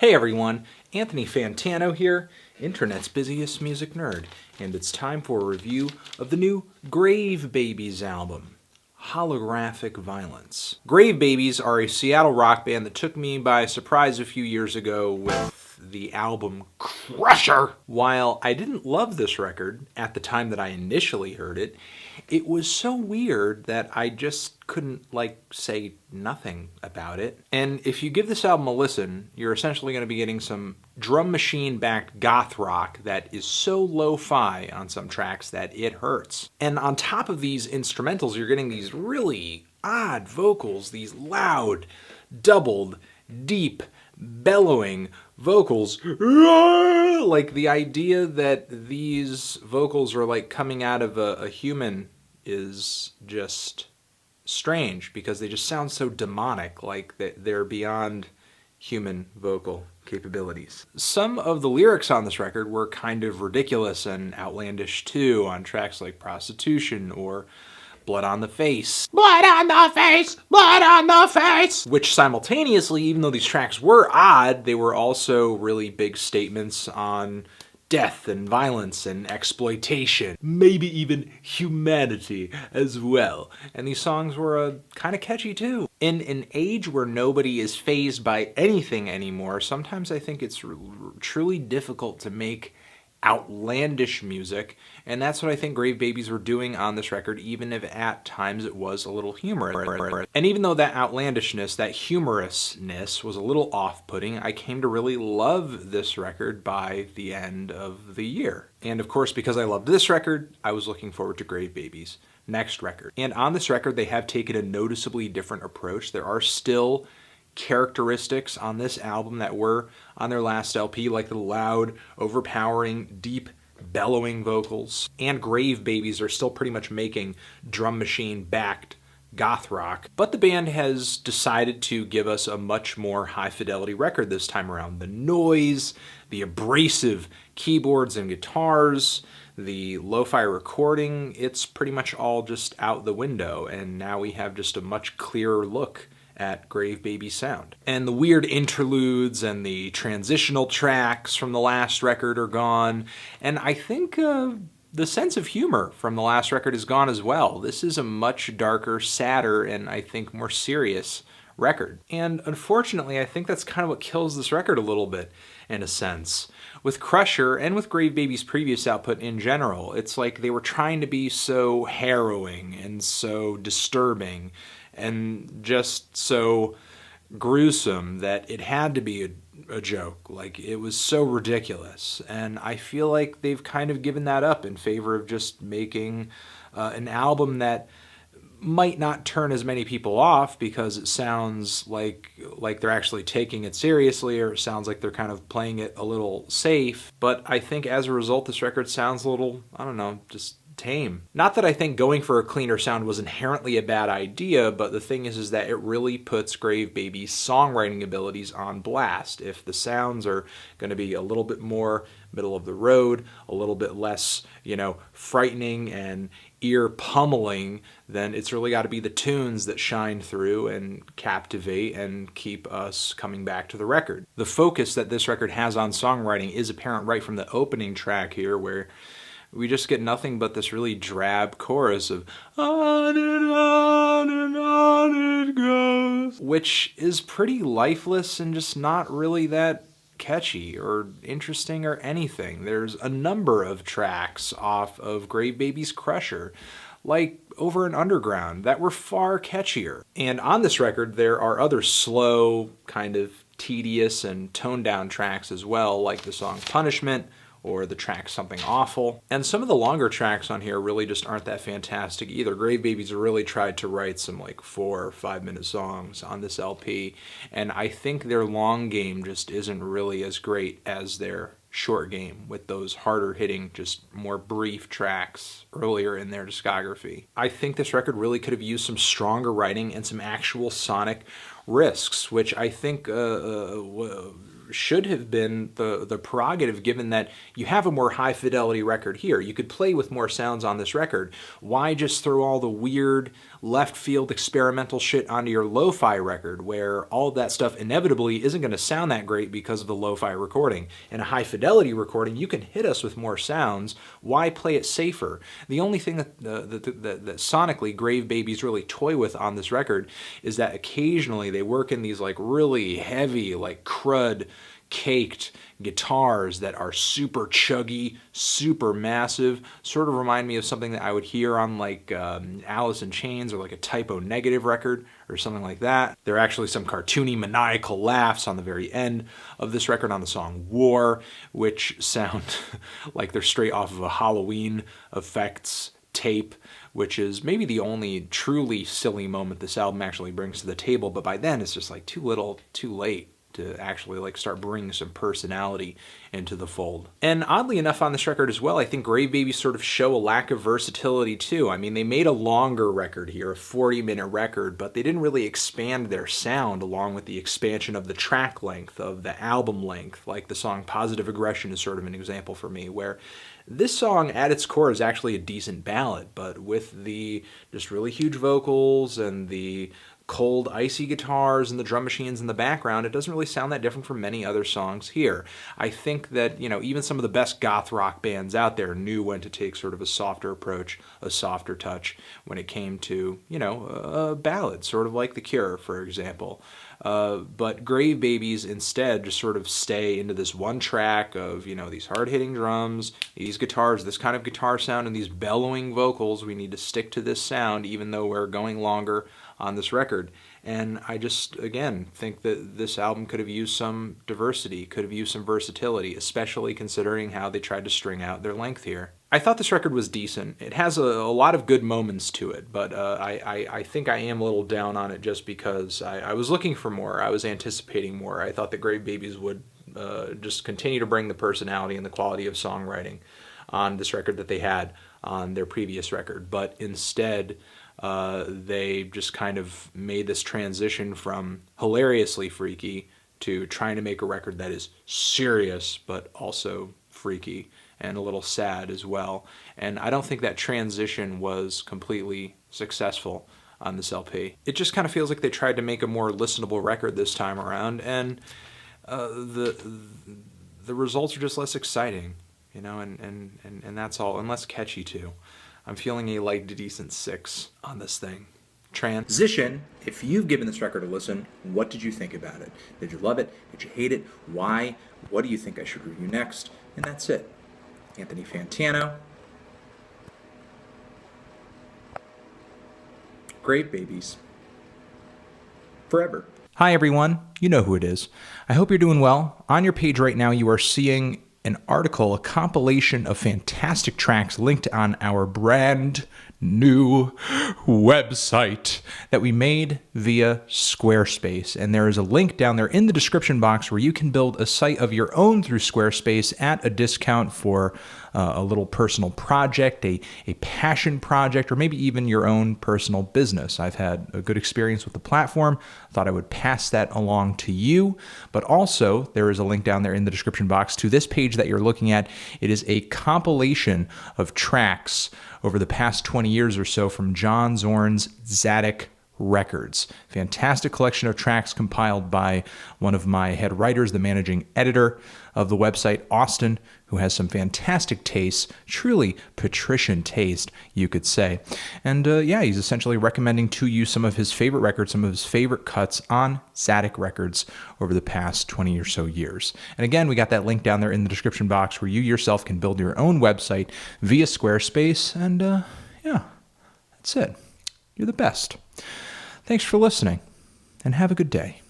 Hey everyone, Anthony Fantano here, internet's busiest music nerd, and it's time for a review of the new Grave Babies album, Holographic Violence. Grave Babies are a Seattle rock band that took me by surprise a few years ago with the album Crusher. While I didn't love this record at the time that I initially heard it, it was so weird that I just couldn't, say nothing about it. And if you give this album a listen, you're essentially going to be getting some drum machine-backed goth rock that is so lo-fi on some tracks that it hurts. And on top of these instrumentals, you're getting these really odd vocals, these loud, doubled, deep, bellowing vocals. Like the idea that these vocals are like coming out of a human is just strange because they just sound so demonic, like they're beyond human vocal capabilities. Some of the lyrics on this record were kind of ridiculous and outlandish too, on tracks like Prostitution or Blood on the Face. Blood on the face! Blood on the face! Which simultaneously, even though these tracks were odd, they were also really big statements on death and violence and exploitation. Maybe even humanity as well. And these songs were kind of catchy too. In an age where nobody is fazed by anything anymore, sometimes I think it's truly difficult to make outlandish music, and that's what I think Grave Babies were doing on this record, even if at times it was a little humorous. And even though that outlandishness, that humorousness was a little off-putting, I came to really love this record by the end of the year. And of course, because I loved this record, I was looking forward to Grave Babies' next record. And on this record, they have taken a noticeably different approach. There are still characteristics on this album that were on their last LP, like the loud, overpowering, deep, bellowing vocals. And Grave Babies are still pretty much making drum machine-backed goth rock. But the band has decided to give us a much more high-fidelity record this time around. The noise, the abrasive keyboards and guitars, the lo-fi recording, it's pretty much all just out the window, and now we have just a much clearer look at Grave Babies' sound. And the weird interludes and the transitional tracks from the last record are gone, and I think the sense of humor from the last record is gone as well. This is a much darker, sadder, and I think more serious record. And unfortunately, I think that's kind of what kills this record a little bit, in a sense. With Crusher, and with Grave Babies' previous output in general, it's like they were trying to be so harrowing and so disturbing and just so gruesome that it had to be a joke. Like, it was so ridiculous. And I feel like they've kind of given that up in favor of just making an album that might not turn as many people off because it sounds like they're actually taking it seriously, or it sounds like they're kind of playing it a little safe. But I think as a result, this record sounds a little, I don't know, just tame. Not that I think going for a cleaner sound was inherently a bad idea, but the thing is that it really puts Grave Babies' songwriting abilities on blast. If the sounds are going to be a little bit more middle of the road, a little bit less, frightening and ear pummeling, then it's really got to be the tunes that shine through and captivate and keep us coming back to the record. The focus that this record has on songwriting is apparent right from the opening track here, where we just get nothing but this really drab chorus of on and on it goes, which is pretty lifeless and just not really that catchy or interesting or anything. There's a number of tracks off of Grave Babies' Crusher, like Over and Underground, that were far catchier. And on this record, there are other slow, kind of tedious and toned down tracks as well, like the song Punishment, or the track Something Awful. And some of the longer tracks on here really just aren't that fantastic either. Grave Babies really tried to write some 4 or 5 minute songs on this LP, and I think their long game just isn't really as great as their short game with those harder hitting, just more brief tracks earlier in their discography. I think this record really could have used some stronger writing and some actual sonic risks, which I think should have been the prerogative, given that you have a more high fidelity record here. You could play with more sounds on this record. Why just throw all the weird left field experimental shit onto your lo-fi record, where all of that stuff inevitably isn't going to sound that great because of the lo-fi recording? In a high fidelity recording, you can hit us with more sounds. Why play it safer? The only thing that sonically Grave Babies really toy with on this record is that occasionally they work in these like really heavy, like crud caked guitars that are super chuggy, super massive, sort of remind me of something that I would hear on like Alice in Chains or like a Typo Negative record or something like that. There are actually some cartoony maniacal laughs on the very end of this record on the song War, which sound like they're straight off of a Halloween Effects tape, which is maybe the only truly silly moment this album actually brings to the table, but by then it's just like too little, too late to actually like start bringing some personality into the fold. And oddly enough on this record as well, I think Grave Babies sort of show a lack of versatility too. I mean, they made a longer record here, a 40-minute record, but they didn't really expand their sound along with the expansion of the track length, of the album length. Like the song Positive Aggression is sort of an example for me, where this song at its core is actually a decent ballad, but with the just really huge vocals and the cold, icy guitars and the drum machines in the background, it doesn't really sound that different from many other songs here. I think that, you know, even some of the best goth rock bands out there knew when to take sort of a softer approach, a softer touch when it came to, you know, a ballad, sort of like The Cure, for example. But Grave Babies instead just sort of stay into this one track of, you know, these hard-hitting drums, these guitars, this kind of guitar sound, and these bellowing vocals. We need to stick to this sound even though we're going longer on this record. And I just, again, think that this album could have used some diversity, could have used some versatility, especially considering how they tried to string out their length here. I thought this record was decent. It has a lot of good moments to it, but I think I am a little down on it just because I was looking for more. I was anticipating more. I thought that Grave Babies would just continue to bring the personality and the quality of songwriting on this record that they had on their previous record, but instead they just kind of made this transition from hilariously freaky to trying to make a record that is serious but also freaky and a little sad as well. And I don't think that transition was completely successful on this LP. It just kind of feels like they tried to make a more listenable record this time around, and the results are just less exciting, you know, and that's all, and less catchy too. I'm feeling a light to decent 6 on this thing. Transition, if you've given this record a listen, what did you think about it? Did you love it? Did you hate it? Why? What do you think I should review next? And that's it. Anthony Fantano. Grave Babies. Forever. Hi everyone, you know who it is. I hope you're doing well. On your page right now you are seeing an article, a compilation of fantastic tracks linked on our brand new website that we made via Squarespace. And there is a link down there in the description box where you can build a site of your own through Squarespace at a discount for a little personal project, a passion project, or maybe even your own personal business. I've had a good experience with the platform. Thought I would pass that along to you. But also, there is a link down there in the description box to this page that you're looking at. It is a compilation of tracks over the past 20 years or so from John Zorn's GOTHIC Records. Fantastic collection of tracks compiled by one of my head writers, the managing editor of the website, Austin, who has some fantastic taste, truly patrician taste, you could say. And yeah, he's essentially recommending to you some of his favorite records, some of his favorite cuts on GOTHIC Records over the past 20 or so years. And again, we got that link down there in the description box where you yourself can build your own website via Squarespace. And yeah, that's it. You're the best. Thanks for listening, and have a good day.